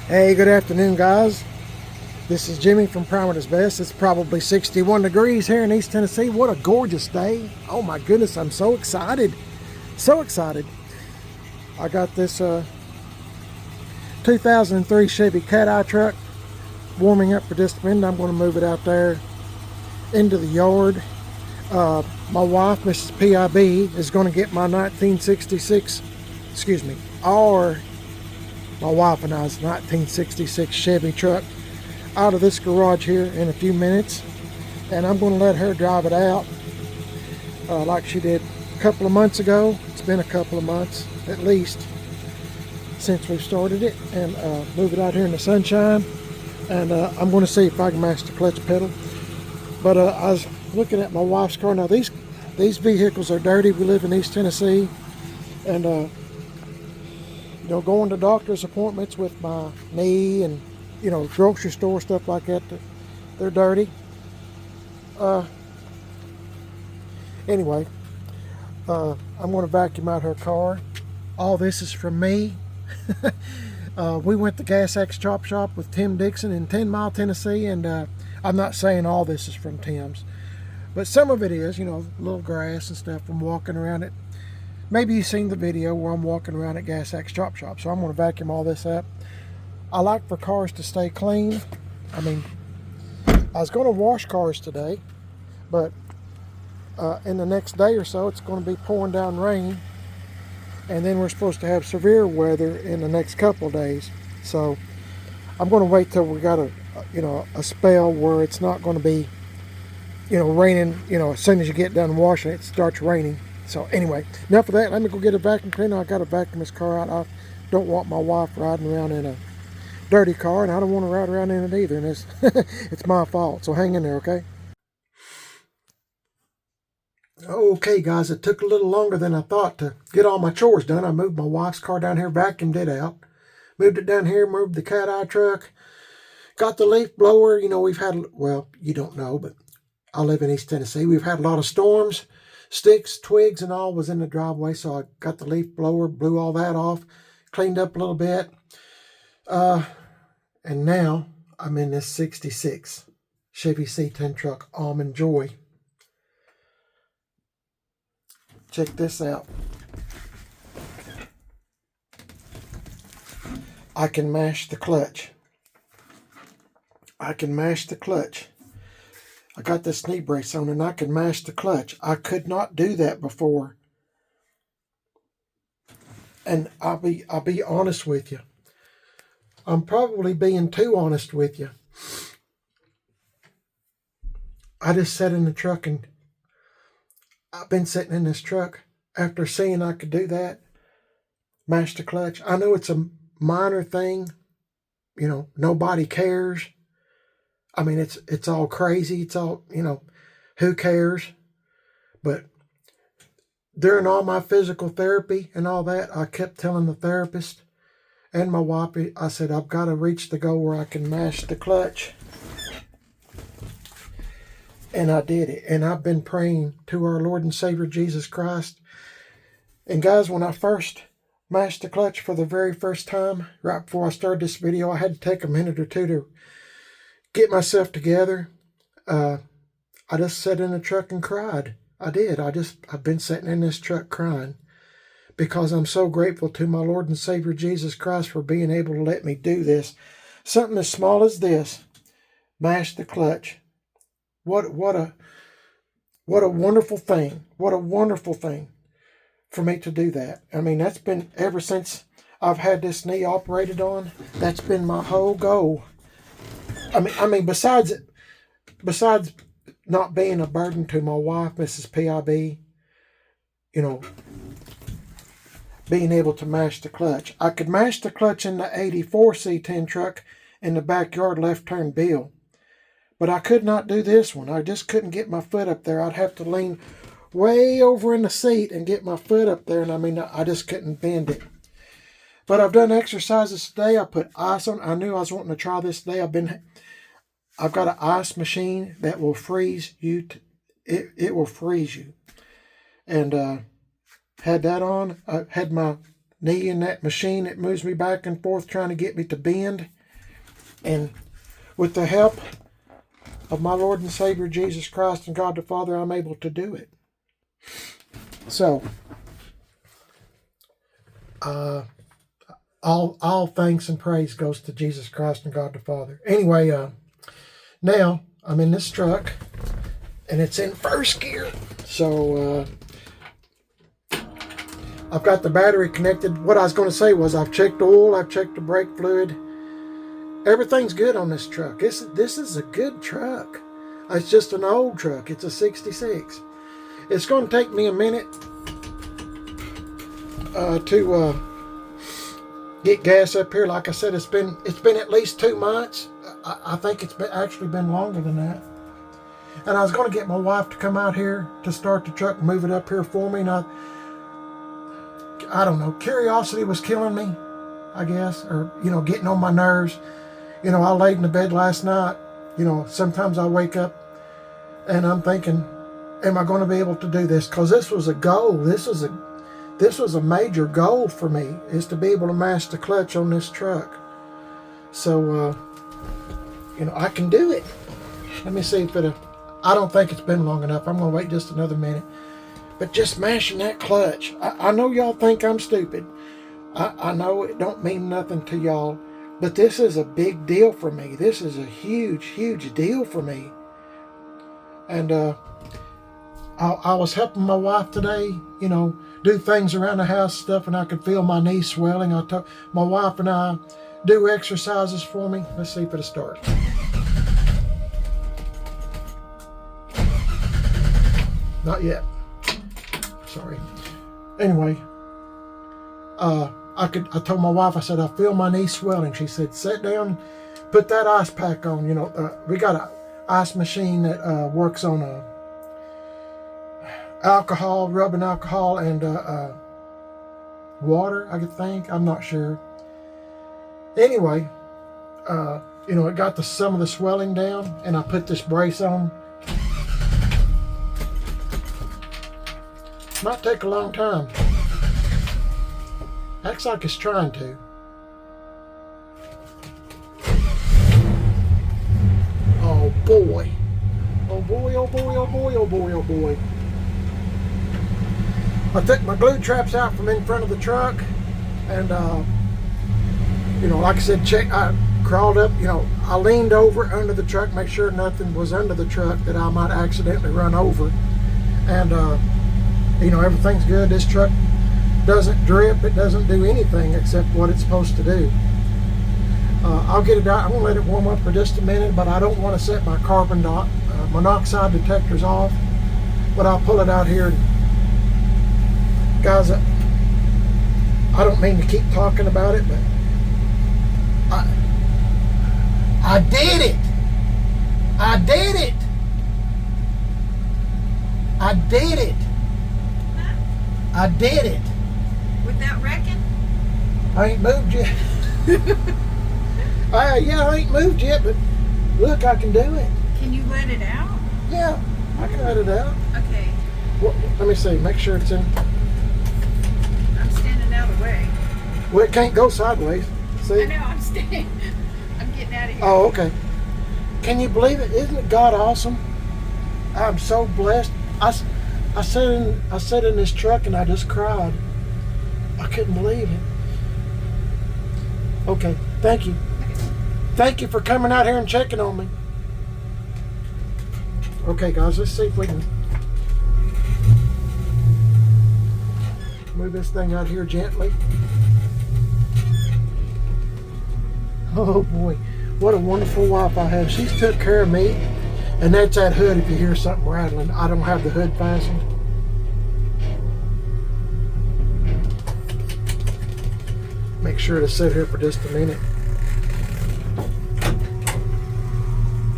Hey, good afternoon, guys. This is Jimmy from Primer's Best. It's probably 61 degrees here in East Tennessee. What a gorgeous day. Oh my goodness, I'm so excited. So excited. I got this 2003 Chevy Cat-Eye truck warming up for just a minute. I'm going to move it out there into the yard. My wife, Mrs. PIB, is going to get my 1966, our my wife and I's 1966 Chevy truck out of this garage here in a few minutes, and I'm going to let her drive it out like she did a couple of months ago. It's been a couple of months at least since we've started it, and move it out here in the sunshine, and I'm going to see if I can match the clutch pedal. But I was looking at my wife's car. Now these vehicles are dirty. We live in East Tennessee, and going to doctor's appointments with my knee and, grocery store, stuff like that, they're dirty. Anyway, I'm going to vacuum out her car. All this is from me. We went to Gas X Chop Shop with Tim Dixon in 10 Mile, Tennessee, and I'm not saying all this is from Tim's, but some of it is, little grass and stuff from walking around it. Maybe you've seen the video where I'm walking around at Gas X Chop Shop, so I'm going to vacuum all this up. I like for cars to stay clean. I was going to wash cars today, but in the next day or so, it's going to be pouring down rain, and then we're supposed to have severe weather in the next couple of days. So I'm going to wait till we got a spell where it's not going to be, raining. As soon as you get done washing it, it starts raining. So anyway, enough of that. Let me go get a vacuum cleaner. I got to vacuum this car out. I don't want my wife riding around in a dirty car, and I don't want to ride around in it either. And it's my fault. So hang in there, okay? Okay, guys, it took a little longer than I thought to get all my chores done. I moved my wife's car down here, vacuumed it out, moved it down here, moved the cat-eye truck, got the leaf blower. We've had, well, you don't know, but I live in East Tennessee. We've had a lot of storms. Sticks, twigs, and all was in the driveway, so I got the leaf blower, blew all that off, cleaned up a little bit, and now I'm in this 66 Chevy C10 truck, Almond Joy. Check this out. I can mash the clutch. I got this knee brace on, and I can mash the clutch. I could not do that before. And I'll be honest with you. I'm probably being too honest with you. I just sat in the truck, and I've been sitting in this truck after seeing I could do that, mash the clutch. I know it's a minor thing. Nobody cares. It's all crazy. It's all, who cares? But during all my physical therapy and all that, I kept telling the therapist and my wife, I said, I've got to reach the goal where I can mash the clutch. And I did it. And I've been praying to our Lord and Savior Jesus Christ. And guys, when I first mashed the clutch for the very first time, right before I started this video, I had to take a minute or two to get myself together. I just sat in the truck and cried. I did. I've been sitting in this truck crying because I'm so grateful to my Lord and Savior Jesus Christ for being able to let me do this. Something as small as this, mash the clutch. What a wonderful thing. What a wonderful thing for me to do that. That's been ever since I've had this knee operated on. That's been my whole goal. Besides not being a burden to my wife, Mrs. PIB, being able to mash the clutch. I could mash the clutch in the 84 C10 truck in the backyard left turn bill, but I could not do this one. I just couldn't get my foot up there. I'd have to lean way over in the seat and get my foot up there, and I just couldn't bend it. But I've done exercises today. I put ice on. I knew I was wanting to try this today. I've got an ice machine that will freeze you. It will freeze you. And had that on. I had my knee in that machine. It moves me back and forth trying to get me to bend. And with the help of my Lord and Savior Jesus Christ and God the Father, I'm able to do it. So, all thanks and praise goes to Jesus Christ and God the Father. Anyway, now I'm in this truck, and it's in first gear. So, I've got the battery connected. What I was going to say was I've checked oil, I've checked the brake fluid. Everything's good on this truck. This is a good truck. It's just an old truck. It's a 66. It's going to take me a minute to get gas up here. Like I said, it's been at least 2 months. I think it's actually been longer than that. And I was going to get my wife to come out here to start the truck and move it up here for me. And I don't know, curiosity was killing me, I guess, or, getting on my nerves. I laid in the bed last night. Sometimes I wake up and I'm thinking, am I going to be able to do this? Because this was a goal. This was a major goal for me, is to be able to master the clutch on this truck. So, I can do it. Let me see if I don't think it's been long enough. I'm going to wait just another minute. But just mashing that clutch. I know y'all think I'm stupid. I know it don't mean nothing to y'all. But this is a big deal for me. This is a huge, huge deal for me. And I was helping my wife today, do things around the house stuff, and I could feel my knees swelling. I told my wife and I do exercises for me. Let's see if it'll start. Not yet. Sorry. Anyway, I told my wife, I said, I feel my knee swelling. She said, sit down, put that ice pack on. We got an ice machine that works on alcohol, rubbing alcohol, and water, I think. I'm not sure. Anyway, it got some of the swelling down, and I put this brace on. Might take a long time. Acts like it's trying to. Oh boy. Oh boy, oh boy, oh boy, oh boy, oh boy. I took my glue traps out from in front of the truck, and like I said, I crawled up, I leaned over under the truck, make sure nothing was under the truck that I might accidentally run over. And everything's good. This truck doesn't drip, it doesn't do anything except what it's supposed to do. I'll get it out. I'm going to let it warm up for just a minute, but I don't want to set my carbon monoxide detectors off. But I'll pull it out here. Guys, I don't mean to keep talking about it, but I did it. I did it. I did it. I did it. Without wrecking? I ain't moved yet. I ain't moved yet, but look, I can do it. Can you let it out? Yeah, I can let it out. Okay. Well, let me see, make sure it's in. I'm standing out of the way. Well, it can't go sideways. See? I know, I'm staying. I'm getting out of here. Oh, okay. Can you believe it? Isn't God awesome? I'm so blessed. I sat in this truck and I just cried. I couldn't believe it. Okay, thank you. Thank you for coming out here and checking on me. Okay, guys, let's see if we can move this thing out here gently. Oh boy, what a wonderful wife I have. She's took care of me. And that's that hood if you hear something rattling. I don't have the hood fastened. Make sure to sit here for just a minute.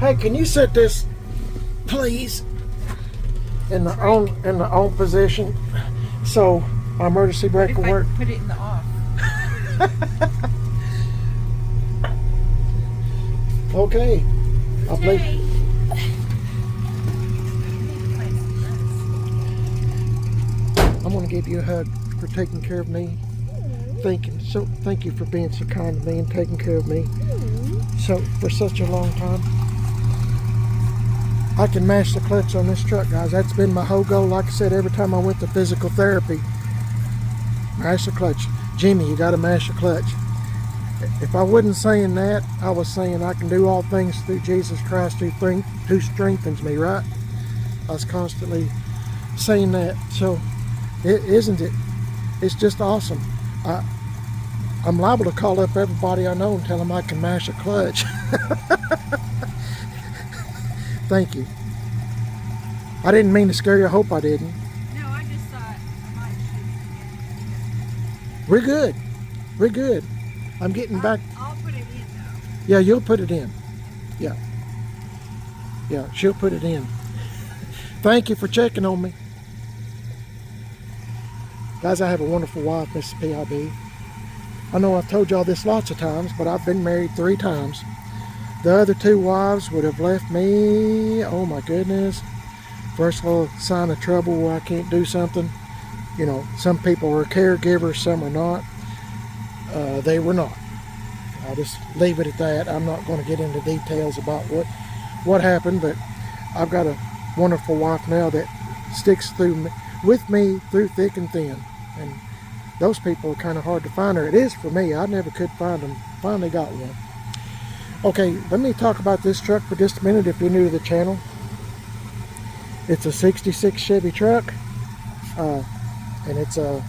Hey, can you set this, please, in the on position so my emergency brake will work? Put it in the off. Okay. I believe. I'm going to give you a hug for taking care of me. Thank you for being so kind to me and taking care of me. so for such a long time. I can mash the clutch on this truck, guys. That's been my whole goal. Like I said, every time I went to physical therapy, mash the clutch. Jimmy, you got to mash the clutch. If I wasn't saying that, I was saying I can do all things through Jesus Christ who strengthens me, right? I was constantly saying that. So, isn't it? It's just awesome. I'm liable to call up everybody I know and tell them I can mash a clutch. Thank you. I didn't mean to scare you. I hope I didn't. No, I just thought I might shoot. We're good. We're good. I'm getting back. I'll put it in though. Yeah, you'll put it in. Yeah. Yeah, she'll put it in. Thank you for checking on me. Guys, I have a wonderful wife, Mrs. PIB. I know I've told y'all this lots of times, but I've been married 3 times. The other 2 wives would have left me, oh my goodness. First little sign of trouble where I can't do something. You know, some people are caregivers, some are not. They were not. I'll just leave it at that. I'm not going to get into details about what happened, but I've got a wonderful wife now that sticks with me through thick and thin. And those people are kind of hard to find, or it is for me. I never could find them. Finally got one. Okay, let me talk about this truck for just a minute if you're new to the channel. It's a 66 Chevy truck, and it's a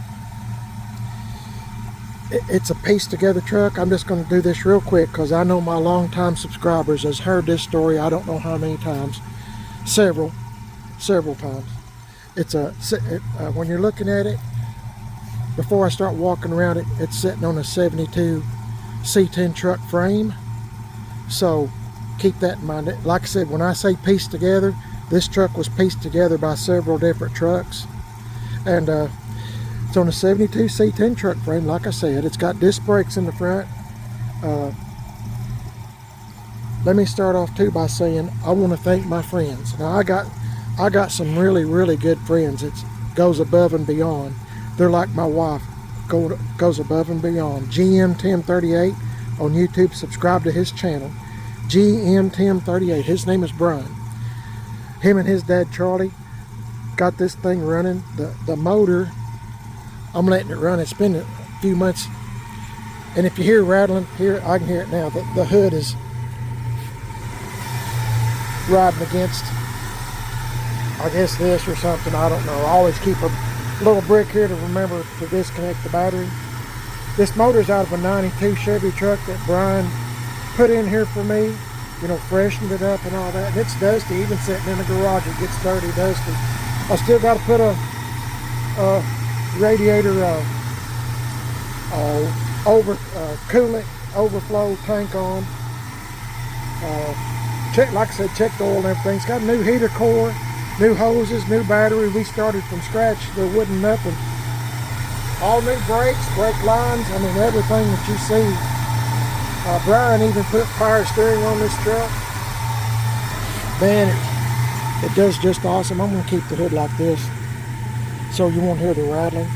pieced together truck. I'm just going to do this real quick because I know my longtime subscribers has heard this story I don't know how many times. Several times. It's when you're looking at it, before I start walking around it, it's sitting on a 72 C10 truck frame. So keep that in mind. Like I said, when I say pieced together, this truck was pieced together by several different trucks. And it's on a 72 C10 truck frame, like I said. It's got disc brakes in the front. Let me start off too by saying I want to thank my friends. Now I got some really good friends. It goes above and beyond. They're like my wife, goes above and beyond. GM1038 on YouTube. Subscribe to his channel. GM1038. His name is Brian. Him and his dad Charlie got this thing running. The motor, I'm letting it run. It's been a few months, and if you hear rattling here, I can hear it now. The hood is riding against, I guess, this or something. I don't know. I always keep a little brick here to remember to disconnect the battery. This motor's out of a 92 Chevy truck that Brian put in here for me. You know, freshened it up and all that. And it's dusty, even sitting in the garage, it gets dirty, dusty. I still got to put a radiator coolant overflow tank on. Like I said, check the oil and everything. It's got a new heater core, new hoses, new battery. We started from scratch. There wasn't nothing. All new brakes, brake lines. I mean, everything that you see. Brian even put power steering on this truck. Man, it does just awesome. I'm going to keep the hood like this so you won't hear the rattling.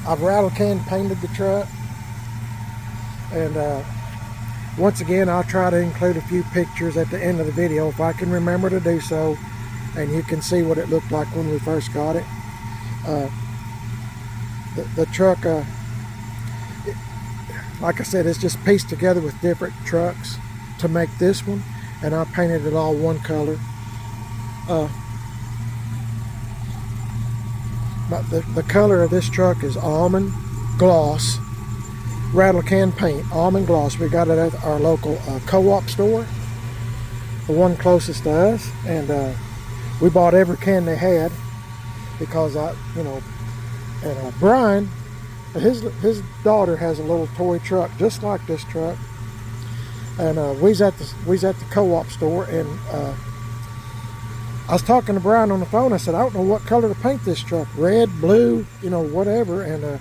I've rattle can painted the truck, and once again I'll try to include a few pictures at the end of the video if I can remember to do so, and you can see what it looked like when we first got it. The truck, like I said, it's just pieced together with different trucks to make this one, and I painted it all one color. But the color of this truck is almond gloss rattle can paint, almond gloss. We got it at our local co-op store, the one closest to us, and we bought every can they had because Brian, his daughter has a little toy truck just like this truck, and we's at the co-op store, and I was talking to Brian on the phone. I said, I don't know what color to paint this truck, red, blue, whatever, and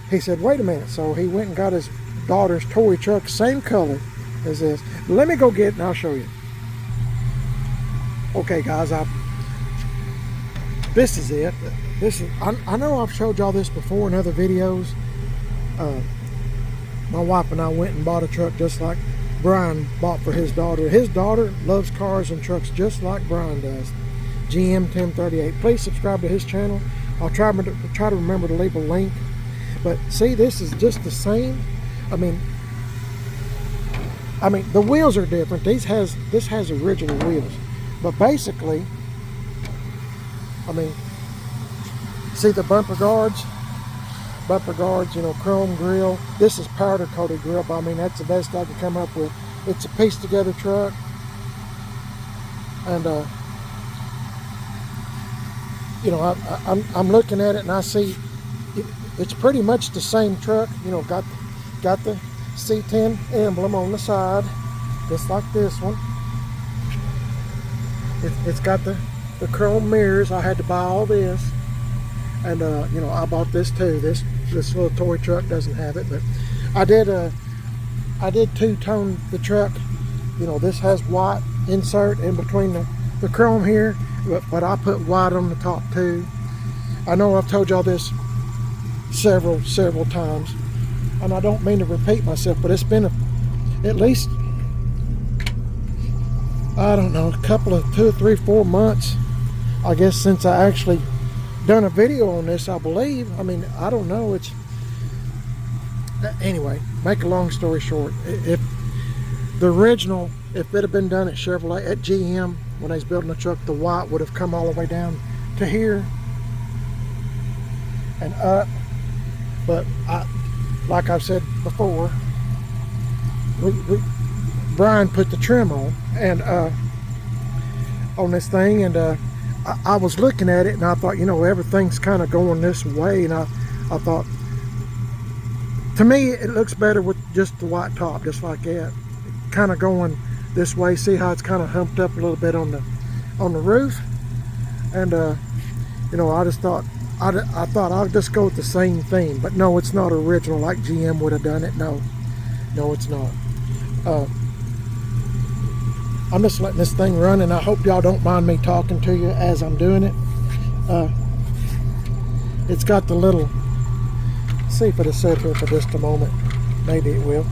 he said, wait a minute. So he went and got his daughter's toy truck, same color as this. Let me go get it and I'll show you. Okay guys, this is it. This is, I know I've showed y'all this before in other videos. My wife and I went and bought a truck just like Brian bought for his daughter. His daughter loves cars and trucks just like Brian does. GM 1038. Please subscribe to his channel. I'll try to remember to leave a link. But see, this is just the same. I mean, the wheels are different. This has original wheels, but basically, I mean, see the bumper guards, you know, chrome grill. This is powder coated grill, but I mean, that's the best I could come up with. It's a piece together truck, and you know, I'm looking at it and I see it's pretty much the same truck. You know, got the C10 emblem on the side, just like this one. It's got the chrome mirrors. I had to buy all this, and you know, I bought this too. This little toy truck doesn't have it, but I did two-tone the truck. You know, this has white insert in between the chrome here, but I put white on the top too. I know I've told y'all this several times, and I don't mean to repeat myself, but it's been at least, I don't know, a couple of 2 or 3, 4 months, I guess, since I actually done a video on this, I believe. I mean, I don't know. It's anyway, make a long story short, if the original, if it had been done at Chevrolet, at GM, when they was building the truck, the white would have come all the way down to here and up. But like I've said before, Brian put the trim on, and on this thing, and I was looking at it, and I thought, you know, everything's kind of going this way, and I thought, to me, it looks better with just the white top, just like that, kind of going this way. See how it's kind of humped up a little bit on the roof, and you know, I just thought, I thought I'll just go with the same theme, but no, it's not original like GM would have done it. No, it's not. I'm just letting this thing run, and I hope y'all don't mind me talking to you as I'm doing it. It's got the little, see if it'll sit here for just a moment. Maybe it will.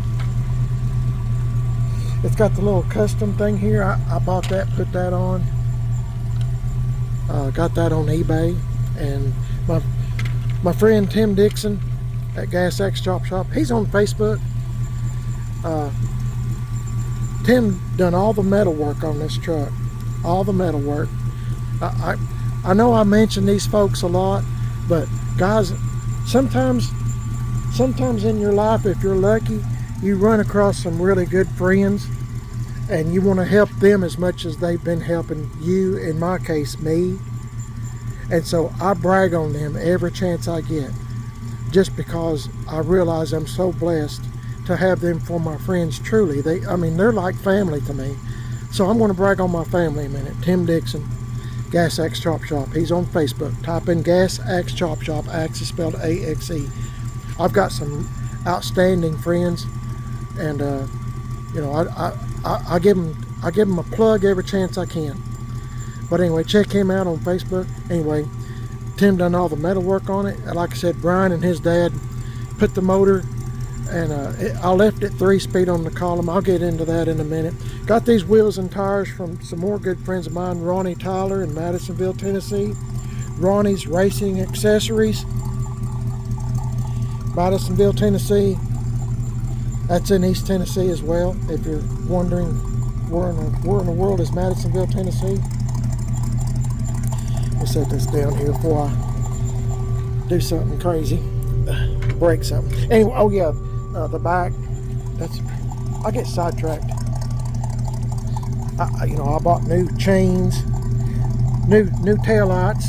It's got the little custom thing here. I bought that, put that on. Got that on eBay, and my friend Tim Dixon at Gas X Chop Shop, he's on Facebook. Tim done all the metal work on this truck, all the metal work. I know I mention these folks a lot, but guys, sometimes in your life, if you're lucky, you run across some really good friends, and you want to help them as much as they've been helping you, in my case, me. And so I brag on them every chance I get, just because I realize I'm so blessed to have them for my friends. Truly, they're like family to me. So I'm going to brag on my family a minute. Tim Dixon, Gas X Chop Shop. He's on Facebook. Type in Gas X Chop Shop. Axe is spelled A-X-E. I've got some outstanding friends, and you know, I give them a plug every chance I can. But anyway, check him out on Facebook. Anyway, Tim done all the metal work on it. Like I said, Brian and his dad put the motor, and I left it 3-speed on the column. I'll get into that in a minute. Got these wheels and tires from some more good friends of mine, Ronnie Tyler in Madisonville, Tennessee. Ronnie's Racing Accessories, Madisonville, Tennessee. That's in East Tennessee as well, if you're wondering where in the world is Madisonville, Tennessee. We'll set this down here before I do something crazy, break something. Anyway, oh yeah, the back, I get sidetracked. You know, I bought new chains, new tail lights,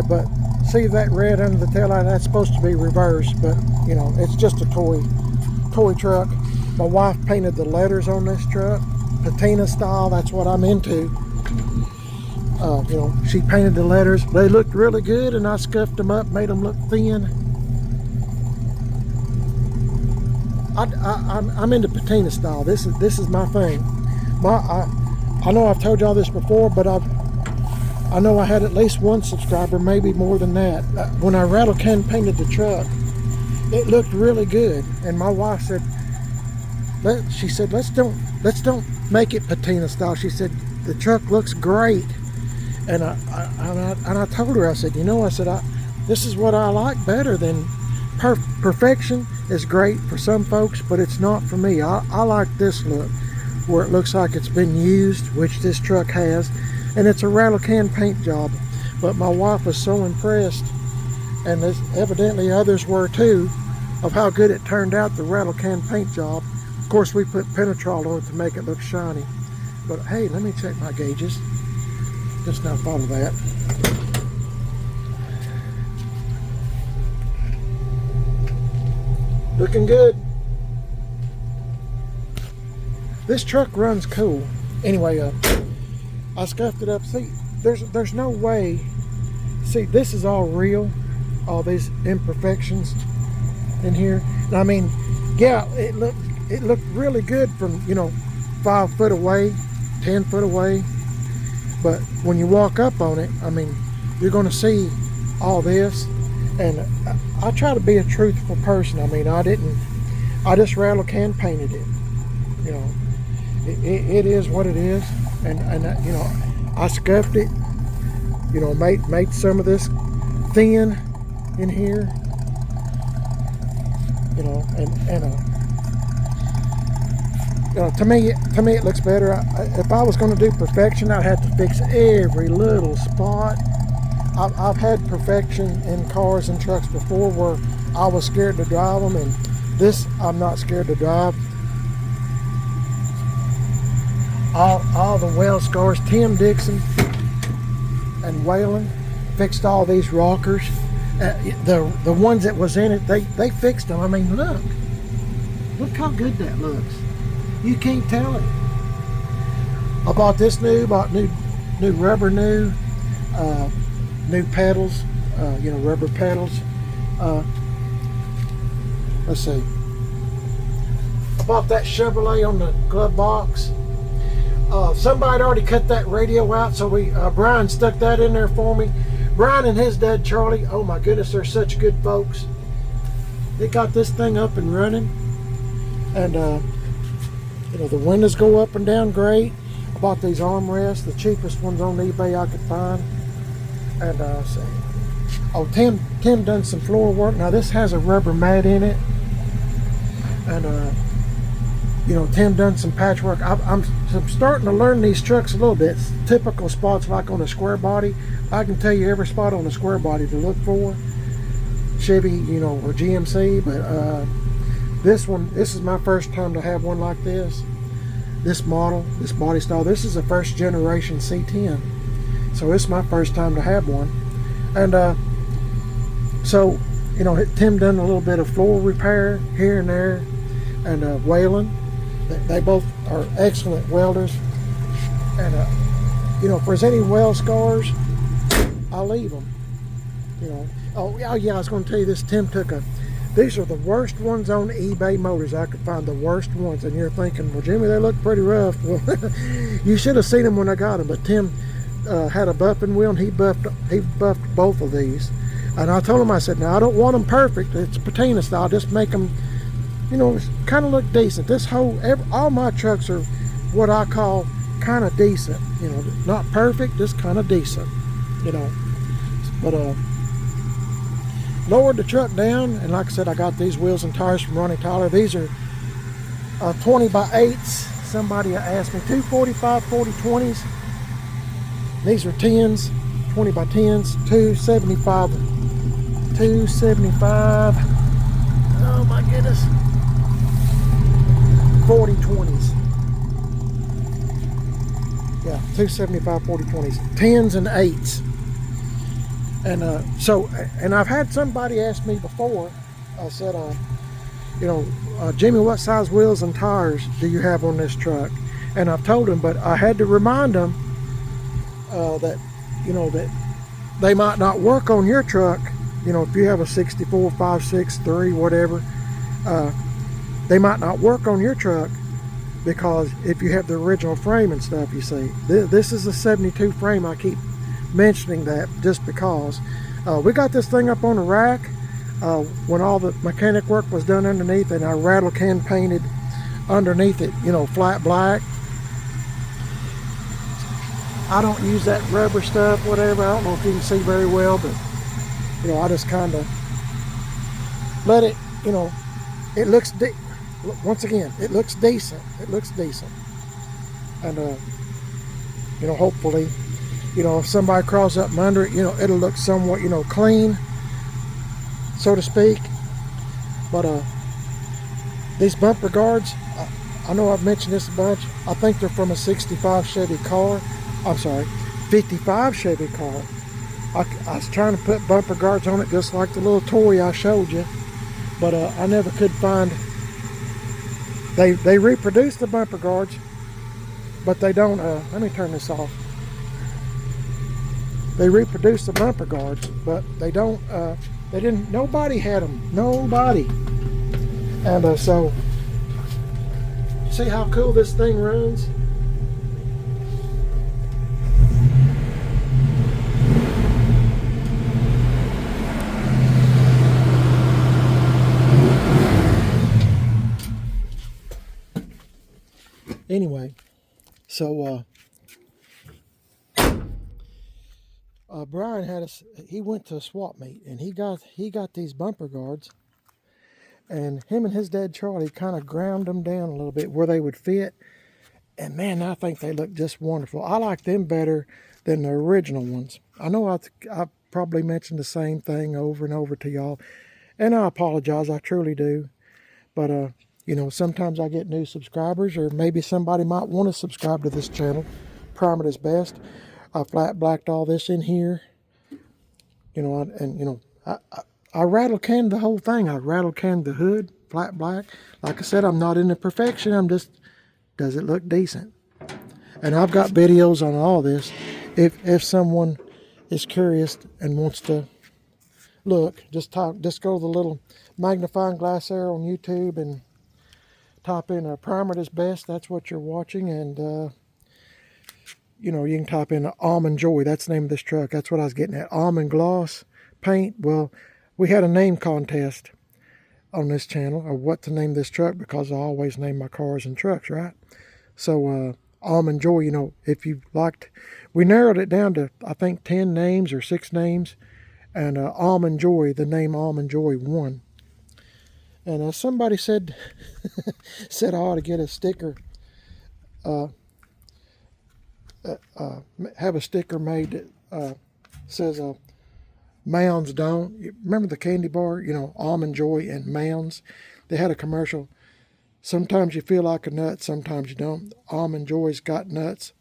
but see that red under the tail light, that's supposed to be reversed, but you know, it's just a toy truck. My wife painted the letters on this truck, patina style. That's what I'm into. You know, she painted the letters. They looked really good, and I scuffed them up, made them look thin. I'm into patina style. This is my thing. I know I've told y'all this before, but I know I had at least one subscriber, maybe more than that. When I rattle can painted the truck, it looked really good. And my wife said, she said, let's don't make it patina style. She said, the truck looks great. And I told her, I said, you know, I said, this is what I like better than perfection is great for some folks, but it's not for me. I like this look, where it looks like it's been used, which this truck has, and it's a rattle can paint job. But my wife was so impressed, and evidently others were too, of how good it turned out, the rattle can paint job. Of course, we put Penetrol on it to make it look shiny. But hey, let me check my gauges. Just now follow that. Looking good. This truck runs cool. Anyway, I scuffed it up. See, there's no way. See, this is all real. All these imperfections in here. I mean, yeah, it looked really good from, you know, 5 foot away, 10 foot away. But when you walk up on it, I mean, you're going to see all this. And I try to be a truthful person. I mean, I just rattle can painted it. You know, it is what it is. And you know, I scuffed it. You know, made some of this thin in here. You know, to me it looks better. If I was going to do perfection, I'd have to fix every little spot. I've had perfection in cars and trucks before where I was scared to drive them, and this I'm not scared to drive. All the well scars, Tim Dixon and Waylon fixed all these rockers. The ones that was in it, they fixed them. I mean, look how good that looks. You can't tell it. I bought this new rubber new pedals, you know, rubber pedals. Let's see. I bought that Chevrolet on the glove box. Somebody already cut that radio out, so Brian stuck that in there for me. Brian and his dad Charlie, oh my goodness, they're such good folks. They got this thing up and running, and you know, the windows go up and down great. I bought these armrests, the cheapest ones on eBay I could find. And oh, Tim done some floor work. Now this has a rubber mat in it, and you know, Tim done some patchwork. I'm starting to learn these trucks a little bit. Typical spots like on a square body, I can tell you every spot on a square body to look for. Chevy, you know, or GMC, but this is my first time to have one like this. This model, this body style. This is a first generation C10. So it's my first time to have one. And so, you know, Tim done a little bit of floor repair here and there. And Waylon, they both are excellent welders. And you know, if there's any weld scars, I'll leave them. You know, oh yeah, I was going to tell you this. Tim took these are the worst ones on eBay Motors. I could find the worst ones, and you're thinking, well, Jimmy, they look pretty rough. Well, you should have seen them when I got them. But Tim had a buffing wheel, and he buffed both of these. And I told him, I said, now I don't want them perfect. It's patina style. Just make them, you know, kind of look decent. All my trucks are what I call kind of decent. You know, not perfect, just kind of decent. You know, but lowered the truck down, and like I said, I got these wheels and tires from Ronnie Tyler. These are 20 by 8s. Somebody asked me, 245 40/20s. These are 10s, 20 by 10s, 275. Oh my goodness. 40/20s. Yeah, 275 40/20s. 10s and 8s. And and I've had somebody ask me before, I said, you know, Jimmy, what size wheels and tires do you have on this truck? And I've told them, but I had to remind them that, you know, that they might not work on your truck. You know, if you have a 64, 5, 6, 3, whatever, they might not work on your truck, because if you have the original frame and stuff, you see. This is a 72 frame I keep mentioning that just because. We got this thing up on the rack when all the mechanic work was done underneath, and I rattle can painted underneath it, you know, flat black. I don't use that rubber stuff, whatever. I don't know if you can see very well, but you know, I just kind of let it, you know, it looks, once again, it looks decent. It looks decent. And, you know, hopefully, you know, if somebody crawls up from under it, you know, it'll look somewhat, you know, clean, so to speak. But these bumper guards, I know I've mentioned this a bunch. I think they're from a 65 Chevy car. I'm sorry, 55 Chevy car. I was trying to put bumper guards on it just like the little toy I showed you, but I never could find. They reproduce the bumper guards, but they don't. Let me turn this off. They reproduce the bumper guards, but they don't. They didn't. Nobody had them. Nobody. And so, see how cool this thing runs. Anyway, so Brian had us. He went to a swap meet and he got these bumper guards, and him and his dad Charlie kind of ground them down a little bit where they would fit. And man, I think they look just wonderful. I like them better than the original ones. I know I probably mentioned the same thing over and over to y'all, and I apologize. I truly do, but you know, sometimes I get new subscribers, or maybe somebody might want to subscribe to this channel. Primer is best. I flat blacked all this in here, you know, and you know, I rattle canned the whole thing. I rattle canned the hood, flat black. Like I said, I'm not into perfection. I'm just, does it look decent? And I've got videos on all this. If someone is curious and wants to look, just go to the little magnifying glass there on YouTube and type in Primer is best. That's what you're watching. And you know, you can type in Almond Joy. That's the name of this truck. That's what I was getting at. Almond gloss paint. Well, we had a name contest on this channel of what to name this truck, because I always name my cars and trucks, right? So Almond Joy, you know, if you liked, we narrowed it down to I think 10 names or 6 names, and Almond Joy, the name Almond Joy won. And somebody said said I ought to get a sticker, have a sticker made that says Mounds don't. Remember the candy bar, you know, Almond Joy and Mounds? They had a commercial. Sometimes you feel like a nut, sometimes you don't. Almond Joy's got nuts,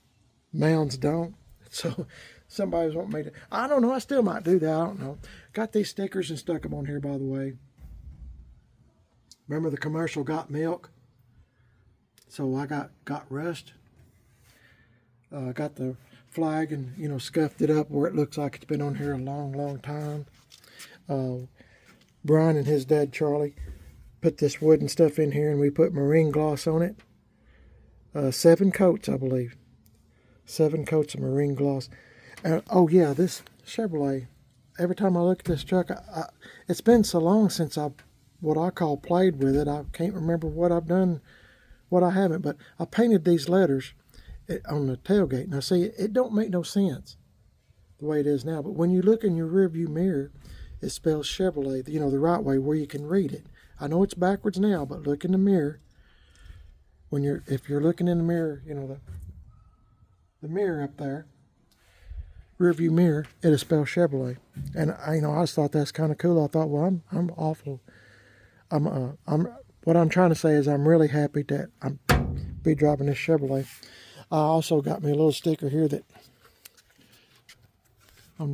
Mounds don't. So somebody's wanting me to, I don't know, I still might do that, I don't know. Got these stickers and stuck them on here, by the way. Remember the commercial Got Milk? So I got Rust. Got the flag and, you know, scuffed it up where it looks like it's been on here a long, long time. Brian and his dad Charlie put this wooden stuff in here, and we put marine gloss on it. 7 coats, I believe. 7 coats of marine gloss. Oh yeah, this Chevrolet, every time I look at this truck, it's been so long since I've, what I call, played with it. I can't remember what I've done, what I haven't, but I painted these letters on the tailgate. Now see, it don't make no sense the way it is now, but when you look in your rear view mirror, it spells Chevrolet, you know, the right way where you can read it. I know it's backwards now, but look in the mirror. If you're looking in the mirror, you know, the mirror up there, rear view mirror, it'll spell Chevrolet. And you know, I just thought that's kind of cool. I thought, well, I'm awful. What I'm trying to say is I'm really happy that I'm be driving this Chevrolet. I also got me a little sticker here that,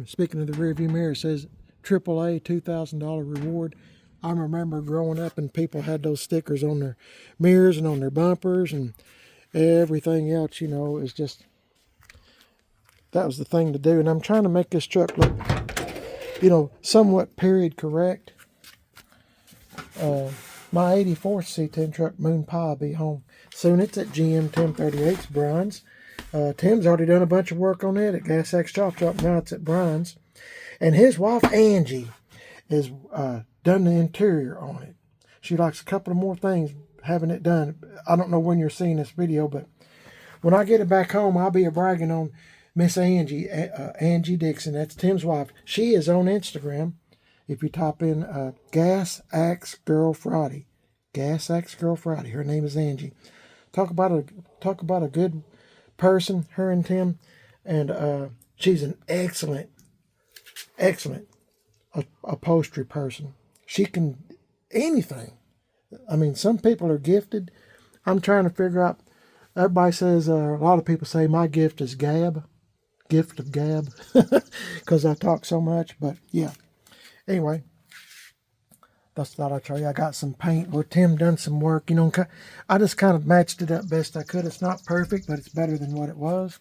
speaking of the rear view mirror, it says AAA $2,000 reward. I remember growing up and people had those stickers on their mirrors and on their bumpers and everything else, you know, is just, that was the thing to do. And I'm trying to make this truck look, you know, somewhat period correct. My 84 C10 truck, Moon Pie, will be home soon. It's at GM 1038's, Brian's. Tim's already done a bunch of work on it at Gas X Chop Shop. Now it's at Brian's. And his wife, Angie, has done the interior on it. She likes a couple of more things having it done. I don't know when you're seeing this video, but when I get it back home, I'll be bragging on Miss Angie, Angie Dixon. That's Tim's wife. She is on Instagram. If you type in Gas Axe Girl Friday, Gas Axe Girl Friday. Her name is Angie. Talk about a good person, her and Tim, and she's an excellent upholstery person. She can anything. I mean, some people are gifted. I'm trying to figure out. Everybody says, a lot of people say my gift is gab, gift of gab, because I talk so much. But yeah, anyway, that's thought I'd show you. I got some paint where Tim done some work. You know, I just kind of matched it up best I could. It's not perfect, but it's better than what it was.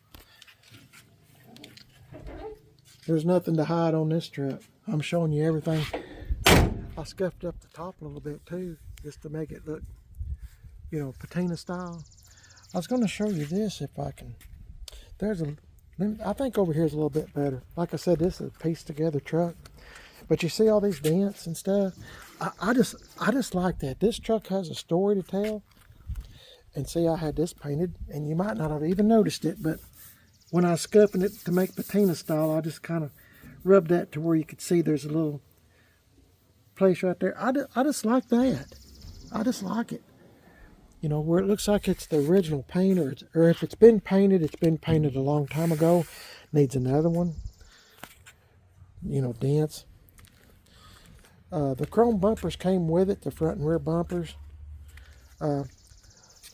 There's nothing to hide on this truck. I'm showing you everything. I scuffed up the top a little bit too, just to make it look, you know, patina style. I was going to show you this if I can. I think over here is a little bit better. Like I said, this is a pieced together truck. But you see all these dents and stuff? I just like that. This truck has a story to tell. And see, I had this painted, and you might not have even noticed it, but when I was scuffing it to make patina style, I just kind of rubbed that to where you could see there's a little place right there. I just like that. I just like it. You know, where it looks like it's the original paint, or if it's been painted a long time ago. Needs another one. You know, dents. The chrome bumpers came with it, the front and rear bumpers.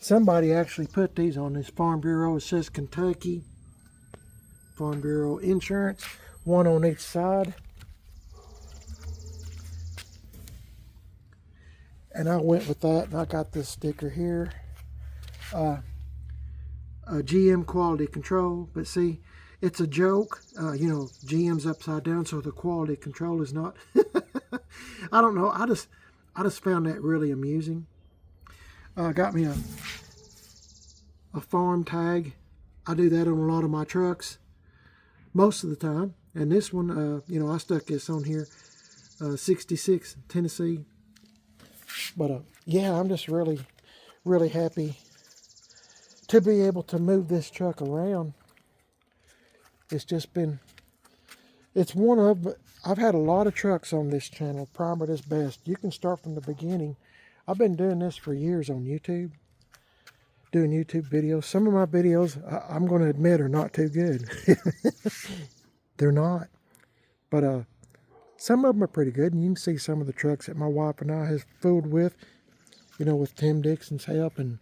Somebody actually put these on this Farm Bureau. It says Kentucky Farm Bureau Insurance, one on each side. And I went with that, and I got this sticker here. GM quality control, but see, it's a joke. You know, GM's upside down, so the quality control is not. I don't know. I just found that really amusing. Got me a farm tag. I do that on a lot of my trucks most of the time. And this one, you know, I stuck this on here, 66 Tennessee. But yeah, I'm just really happy to be able to move this truck around. It's just been, I've had a lot of trucks on this channel, Primer is Best. You can start from the beginning. I've been doing this for years on YouTube, doing YouTube videos. Some of my videos, I'm going to admit, are not too good. They're not. But some of them are pretty good, and you can see some of the trucks that my wife and I have fooled with, you know, with Tim Dixon's help, and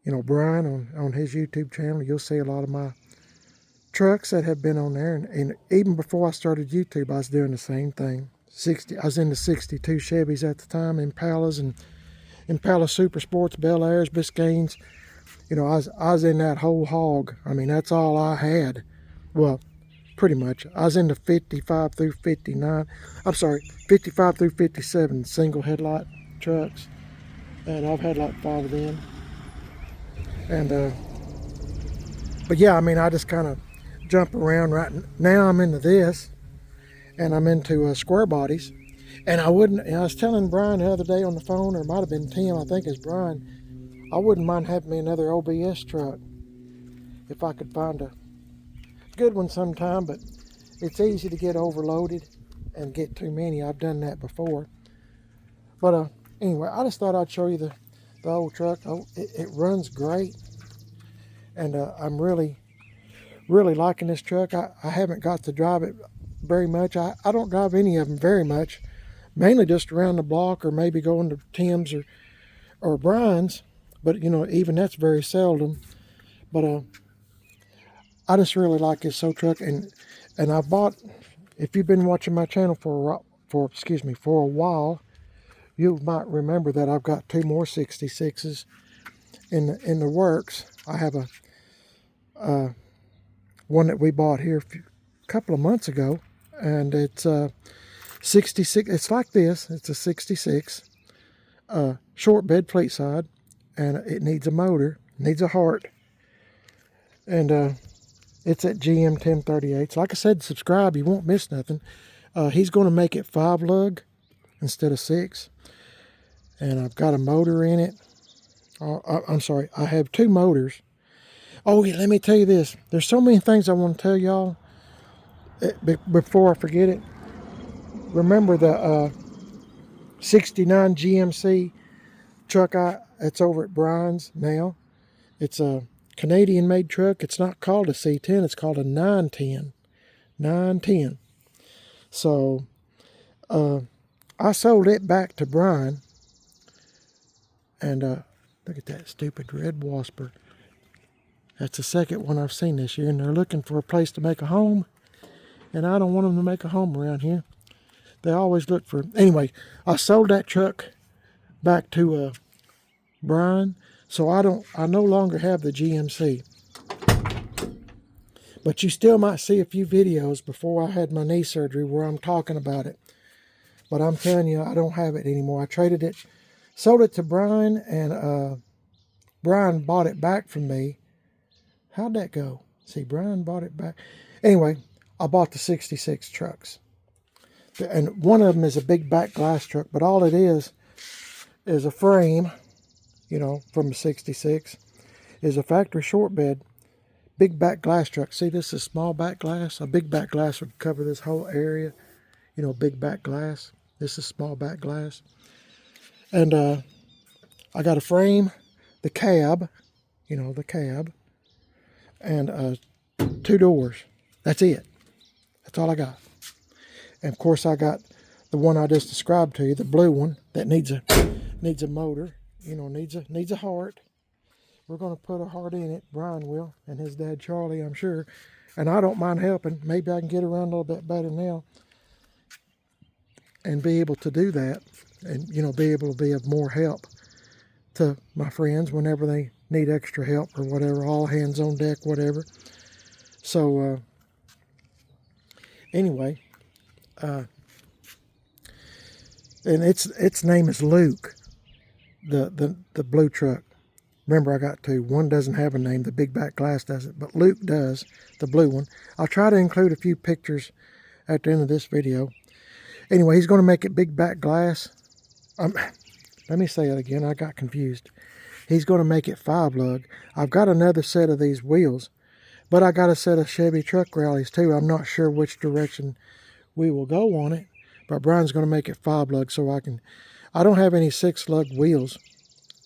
you know, Brian on his YouTube channel. You'll see a lot of my trucks that have been on there, and even before I started YouTube, I was doing the same thing. I was in the 62 Chevys at the time, Impalas and Impala Super Sports, Bel Airs, Biscaynes. You know, I was in that whole hog. I mean, that's all I had. Well, pretty much. I was in the 55 through 59. I'm sorry, 55 through 57 single headlight trucks, and I've had like 5 of them. And but yeah, I mean, I just kind of jump around. Right now I'm into this, and I'm into square bodies. And I was telling Brian the other day on the phone, or it might have been Tim, I think it's Brian, I wouldn't mind having me another OBS truck if I could find a good one sometime, but it's easy to get overloaded and get too many. I've done that before. But anyway, I just thought I'd show you the old truck. Oh, it runs great, and I'm really liking this truck. I haven't got to drive it very much. I don't drive any of them very much, mainly just around the block, or maybe going to Tim's or Brian's, but you know, even that's very seldom. But I just really like this old truck, and I bought, if you've been watching my channel for a while, you might remember that I've got 2 more 66s in the works. I have a one that we bought here a couple of months ago, and it's 66. It's like this. It's a 66, short bed fleet side, and it needs a motor. needs a heart. And it's at GM 1038. So like I said, subscribe. You won't miss nothing. He's going to make it 5 lug instead of 6. And I've got a motor in it. I'm sorry, I have 2 motors. Oh, yeah, let me tell you this. There's so many things I want to tell y'all before I forget it. Remember the 69 GMC truck it's over at Brian's now? It's a Canadian-made truck. It's not called a C10. It's called a 910. 910. So I sold it back to Brian. And look at that stupid red wasper. That's the second one I've seen this year. And they're looking for a place to make a home. And I don't want them to make a home around here. They always look for... Anyway, I sold that truck back to Brian. So I no longer have the GMC. But you still might see a few videos before I had my knee surgery where I'm talking about it. But I'm telling you, I don't have it anymore. I traded it, sold it to Brian, and Brian bought it back from me. How'd that go? See, Brian bought it back. Anyway, I bought the 66 trucks. And one of them is a big back glass truck, but all it is a frame, you know, from a 66, is a factory short bed, big back glass truck. See, this is small back glass. A big back glass would cover this whole area, you know, big back glass. This is small back glass. And I got a frame, the cab, you know, the cab, and 2 doors. That's it. That's all I got. And of course I got the one I just described to you, the blue one that needs a motor, you know, needs a heart. We're going to put a heart in it. Brian will, and his dad Charlie, I'm sure. And I don't mind helping. Maybe I can get around a little bit better now and be able to do that, and, you know, be able to be of more help to my friends whenever they need extra help or whatever, all hands on deck, whatever. So anyway, and its name is Luke, the blue truck. Remember, I got 2. One doesn't have a name, the big back glass doesn't, but Luke does, the blue one. I'll try to include a few pictures at the end of this video. Anyway, he's going to make it big back glass. Let me say it again. I got confused. He's going to make it 5 lug. I've got another set of these wheels, but I got a set of Chevy truck rallies too. I'm not sure which direction we will go on it, but Brian's going to make it 5 lug so I don't have any 6 lug wheels,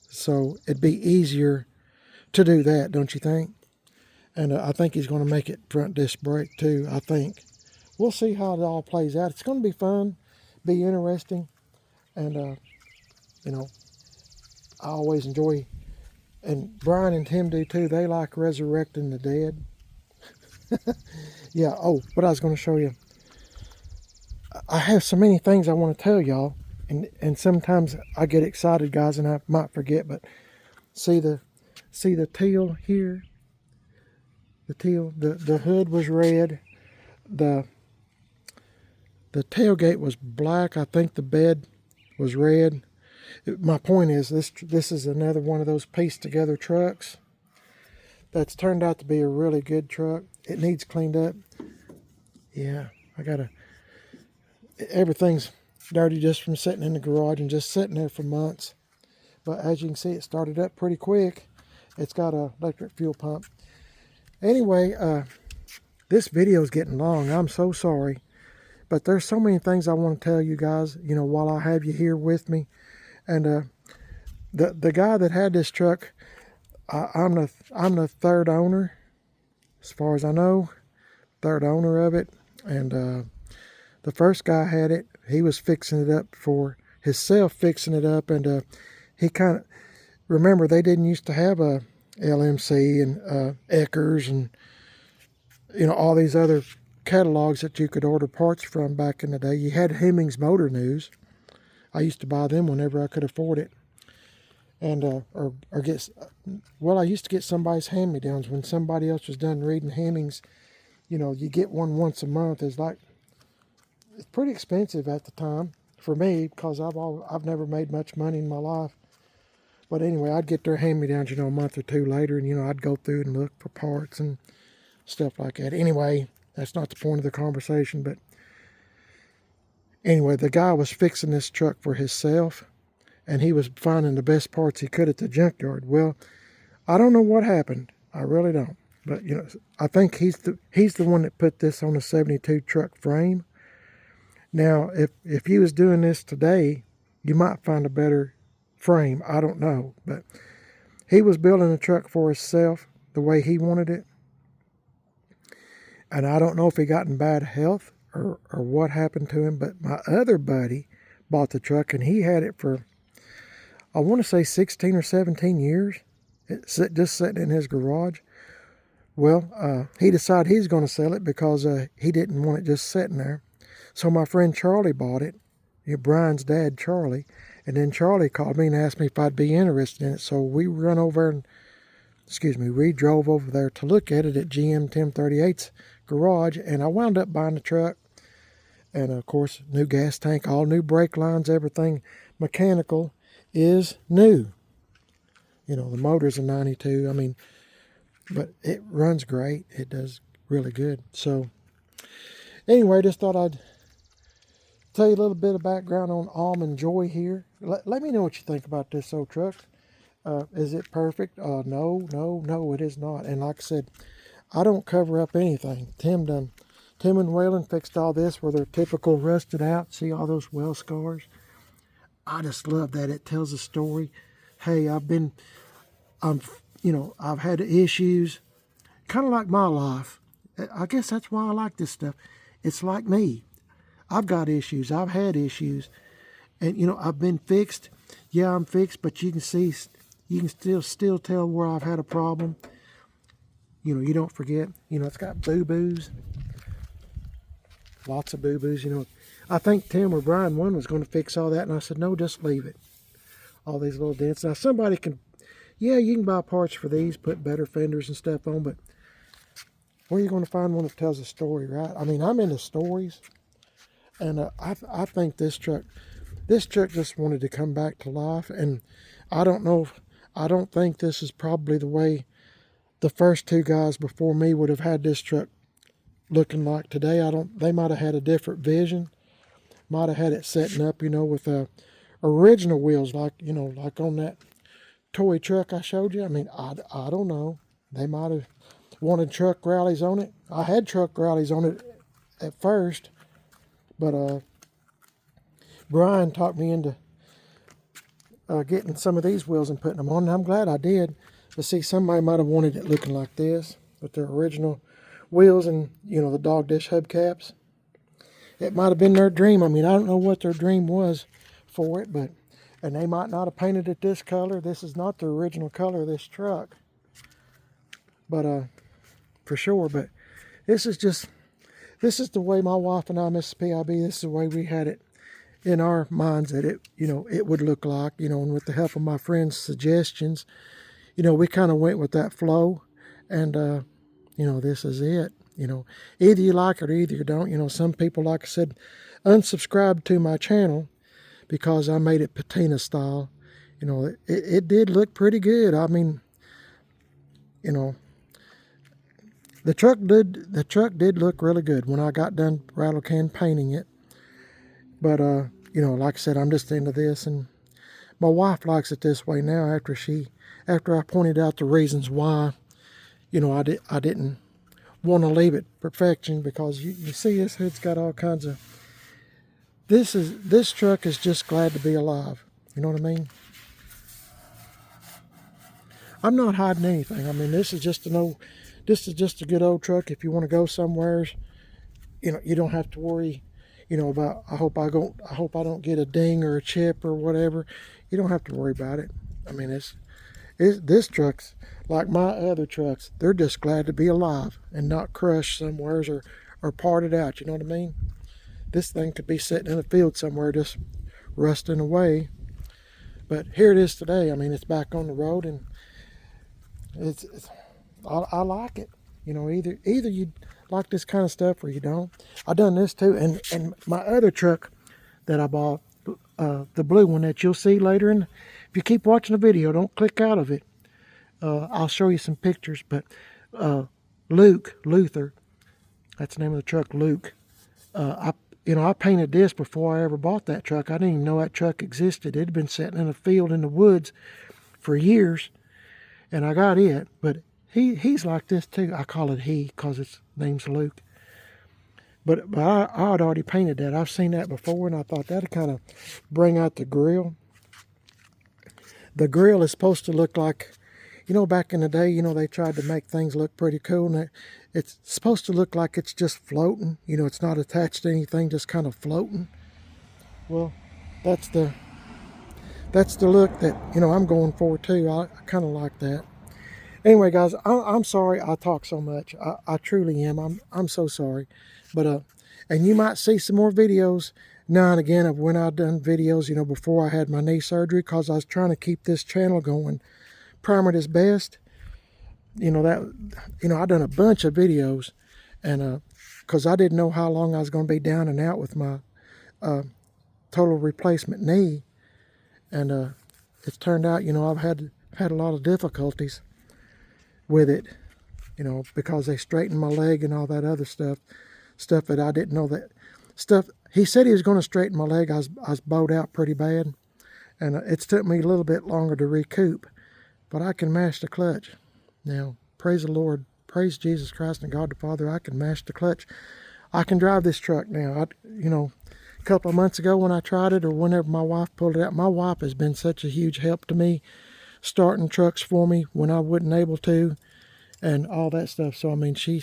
so it'd be easier to do that, don't you think? And I think he's going to make it front disc brake too, I think. We'll see how it all plays out. It's going to be fun, be interesting, and you know, I always enjoy, and Brian and Tim do too. They like resurrecting the dead. Yeah, oh, what I was going to show you. I have so many things I want to tell y'all, and sometimes I get excited, guys, and I might forget, but see the teal here? The teal, the hood was red. The tailgate was black. I think the bed was red. My point is, this is another one of those pieced together trucks that's turned out to be a really good truck. It needs cleaned up. Yeah, everything's dirty just from sitting in the garage and just sitting there for months. But as you can see, it started up pretty quick. It's got an electric fuel pump. Anyway, this video is getting long. I'm so sorry. But there's so many things I want to tell you guys, you know, while I have you here with me. And the guy that had this truck, I'm the third owner, as far as I know, third owner of it. And the first guy had it. He was fixing it up for himself, fixing it up, and he kind of, remember, they didn't used to have a LMC and Eckers and, you know, all these other catalogs that you could order parts from back in the day. You had Hemmings Motor News. I used to buy them whenever I could afford it, and or get, well, I used to get somebody's hand-me-downs when somebody else was done reading Hemmings. You know, you get one once a month. It's pretty expensive at the time for me, because I've never made much money in my life. But anyway, I'd get their hand-me-downs, a month or two later, and, I'd go through and look for parts and stuff like that. Anyway, that's not the point of the conversation, but anyway, the guy was fixing this truck for himself, and he was finding the best parts he could at the junkyard. Well, I don't know what happened. I really don't. But, I think he's the one that put this on a 72 truck frame. Now, if he was doing this today, you might find a better frame. I don't know. But he was building a truck for himself the way he wanted it. And I don't know if he got in bad health or what happened to him. But my other buddy bought the truck, and he had it for, I want to say 16 or 17 years. It's just sitting in his garage. Well, he decided he's going to sell it because he didn't want it just sitting there. So my friend Charlie bought it, Brian's dad, Charlie. And then Charlie called me and asked me if I'd be interested in it. So we we drove over there to look at it at GM 1038's garage. And I wound up buying the truck. And of course, new gas tank, all new brake lines, everything mechanical is new. The motor's a 92. But it runs great. It does really good. So anyway, just thought I'd tell you a little bit of background on Almond Joy here. Let me know what you think about this old truck. Is it perfect? No, it is not. And like I said, I don't cover up anything. Tim and Waylon fixed all this where they're typical rusted out. See all those well scars? I just love that. It tells a story. Hey, I've had issues, kind of like my life. I guess that's why I like this stuff. It's like me. I've got issues. I've had issues. And, I've been fixed. Yeah, I'm fixed, but you can still tell where I've had a problem. You don't forget. It's got boo-boos. Lots of boo-boos, I think Tim or Brian one was going to fix all that, and I said, no, just leave it. All these little dents. Now, somebody can, you can buy parts for these, put better fenders and stuff on, but where are you going to find one that tells a story, right? I'm into stories, and I think this truck just wanted to come back to life, and I don't think this is probably the way the first two guys before me would have had this truck looking like today. They might have had a different vision, might have had it setting up, with original wheels, like on that toy truck I showed you. I don't know. They might have wanted truck rallies on it. I had truck rallies on it at first, but Brian talked me into getting some of these wheels and putting them on, and I'm glad I did. But see, somebody might have wanted it looking like this with their original wheels and, the dog dish hubcaps. It might have been their dream. I don't know what their dream was for it, and they might not have painted it this color. This is not the original color of this truck, but for sure. But this is the way my wife and I, Mrs. PIB, this is the way we had it in our minds that it would look like, and with the help of my friends' suggestions, we kind of went with that flow, and this is it. Either you like it or either you don't. Some people, like I said, unsubscribed to my channel because I made it patina style. It did look pretty good. The truck did look really good when I got done rattle can painting it. But like I said, I'm just into this, and my wife likes it this way now. After I pointed out the reasons why, I didn't want to leave it perfection, because you see this hood's got all kinds of. This truck is just glad to be alive. You know what I mean? I'm not hiding anything. This is just a good old truck. If you want to go somewhere, you don't have to worry, about I hope I don't get a ding or a chip or whatever. You don't have to worry about it. This truck's like my other trucks. They're just glad to be alive and not crushed somewheres or parted out. You know what I mean? This thing could be sitting in a field somewhere just rusting away. But here it is today. It's back on the road, and I like it. Either you like this kind of stuff or you don't. I done this too, and my other truck that I bought, the blue one that you'll see later in. If you keep watching the video, don't click out of it. I'll show you some pictures. But Luther, that's the name of the truck, Luke. I painted this before I ever bought that truck. I didn't even know that truck existed. It had been sitting in a field in the woods for years, and I got it. But he's like this too. I call it he because his name's Luke. But I had already painted that. I've seen that before, and I thought that'd kind of bring out the grill. The grill is supposed to look like, back in the day, they tried to make things look pretty cool, and it's supposed to look like it's just floating. It's not attached to anything, just kind of floating. Well, that's the look that, I'm going for too. I kind of like that. Anyway, guys, I'm sorry I talk so much. I truly am. I'm so sorry. But, and you might see some more videos now and again of when I've done videos, before I had my knee surgery, because I was trying to keep this channel going. Primer is best. I've done a bunch of videos, and because I didn't know how long I was going to be down and out with my total replacement knee. And it's turned out, I've had a lot of difficulties with it, because they straightened my leg and all that other stuff that I didn't know that stuff. He said he was going to straighten my leg. I was bowed out pretty bad, and it's took me a little bit longer to recoup, but I can mash the clutch now. Praise the Lord, praise Jesus Christ and God the Father. I can mash the clutch. I can drive this truck now. A couple of months ago when I tried it, or whenever my wife pulled it out, my wife has been such a huge help to me, starting trucks for me when I wasn't able to, and all that stuff. So I mean, she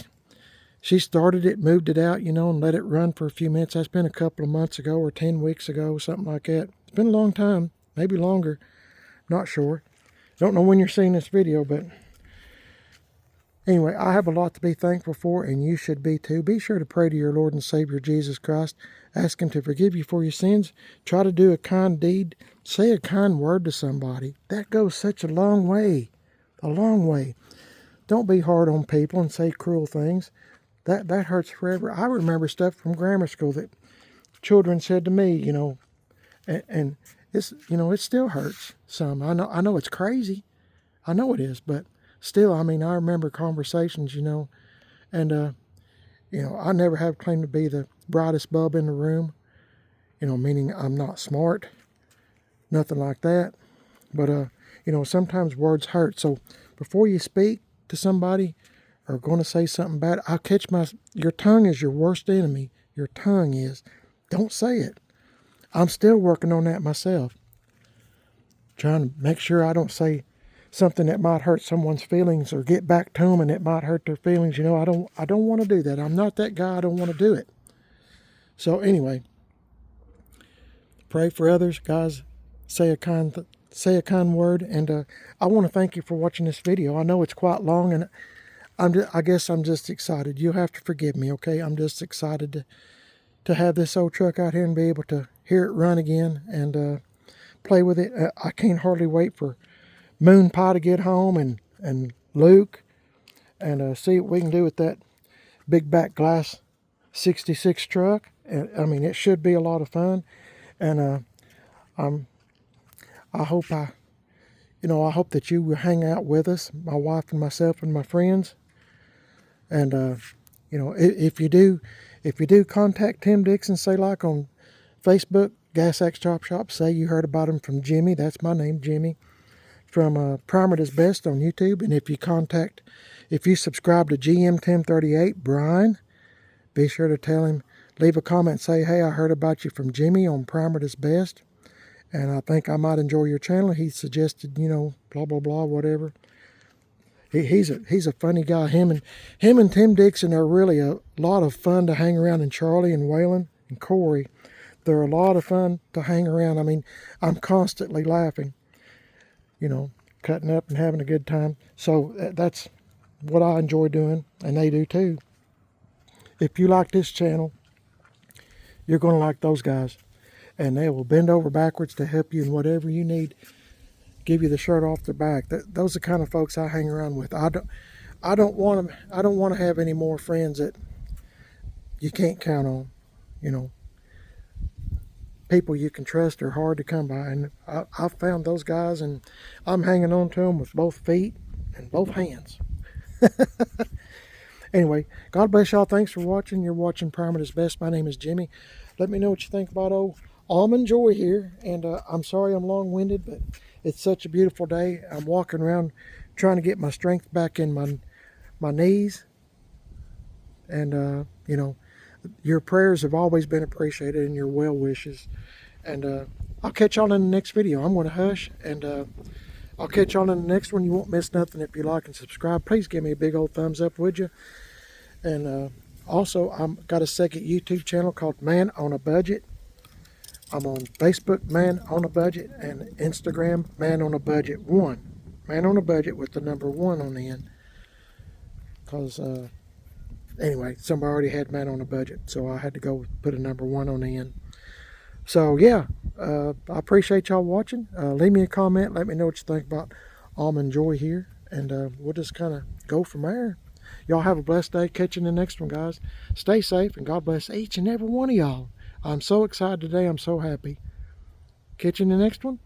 started it, moved it out, and let it run for a few minutes. That's been a couple of months ago or 10 weeks ago, something like that. It's been a long time, maybe longer, not sure. Don't know when you're seeing this video, but anyway, I have a lot to be thankful for, and you should be too. Be sure to pray to your Lord and Savior Jesus Christ. Ask Him to forgive you for your sins. Try to do a kind deed. Say a kind word to somebody. That goes such a long way. A long way. Don't be hard on people and say cruel things. That hurts forever. I remember stuff from grammar school that children said to me, and it's, it still hurts some. I know it's crazy. I know it is, but still, I mean, I remember conversations, and, I never have claimed to be the brightest bulb in the room, meaning I'm not smart, nothing like that. But, sometimes words hurt. So before you speak to somebody or going to say something bad, your tongue is your worst enemy. Your tongue is. Don't say it. I'm still working on that myself. Trying to make sure I don't say something that might hurt someone's feelings or get back to them and it might hurt their feelings. I don't want to do that. I'm not that guy. I don't want to do it. So anyway, pray for others, guys. Say a kind word, and I want to thank you for watching this video. I know it's quite long, and I guess I'm just excited. You'll have to forgive me, okay? I'm just excited to have this old truck out here and be able to hear it run again and play with it. I can't hardly wait for Moon Pie to get home and Luke and see what we can do with that big back glass 66 truck. And I mean, it should be a lot of fun. And I hope I hope that you will hang out with us, my wife and myself and my friends. And if you do contact Tim Dixon, say like on Facebook, Gas X Chop Shop, say you heard about him from Jimmy. That's my name, Jimmy, from Primer is Best on YouTube. And if you subscribe to GM 1038, Brian, be sure to tell him, leave a comment, say, hey, I heard about you from Jimmy on Primer is Best, and I think I might enjoy your channel. He suggested, blah, blah, blah, whatever. He's a funny guy. Him and Tim Dixon are really a lot of fun to hang around, and Charlie and Waylon and Corey. They're a lot of fun to hang around. I mean, I'm constantly laughing, cutting up and having a good time. So that's what I enjoy doing, and they do too. If you like this channel, you're going to like those guys, and they will bend over backwards to help you in whatever you need. Give you the shirt off their back. Those are the kind of folks I hang around with. I don't want to have any more friends that you can't count on. people you can trust are hard to come by, and I've found those guys, and I'm hanging on to them with both feet and both hands. Anyway, God bless y'all. Thanks for watching. You're watching Prime at His Best. My name is Jimmy. Let me know what you think about old Almond Joy here. And I'm sorry I'm long-winded, but it's such a beautiful day. I'm walking around trying to get my strength back in my knees. And, you know, your prayers have always been appreciated, and your well wishes. And I'll catch y'all in the next video. I'm going to hush, and I'll catch y'all in the next one. You won't miss nothing if you like and subscribe. Please give me a big old thumbs up, would you? And also, I've got a second YouTube channel called Man on a Budget. I'm on Facebook, Man on a Budget, and Instagram, Man on a Budget 1. Man on a Budget with the number 1 on the end. Because, anyway, somebody already had Man on a Budget, so I had to go put a number 1 on the end. So, yeah, I appreciate y'all watching. Leave me a comment. Let me know what you think about Almond Joy here. And we'll just kind of go from there. Y'all have a blessed day. Catch you in the next one, guys. Stay safe, and God bless each and every one of y'all. I'm so excited today. I'm so happy. Catch you in the next one.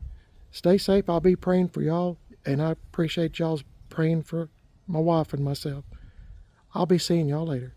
Stay safe. I'll be praying for y'all, and I appreciate y'all's praying for my wife and myself. I'll be seeing y'all later.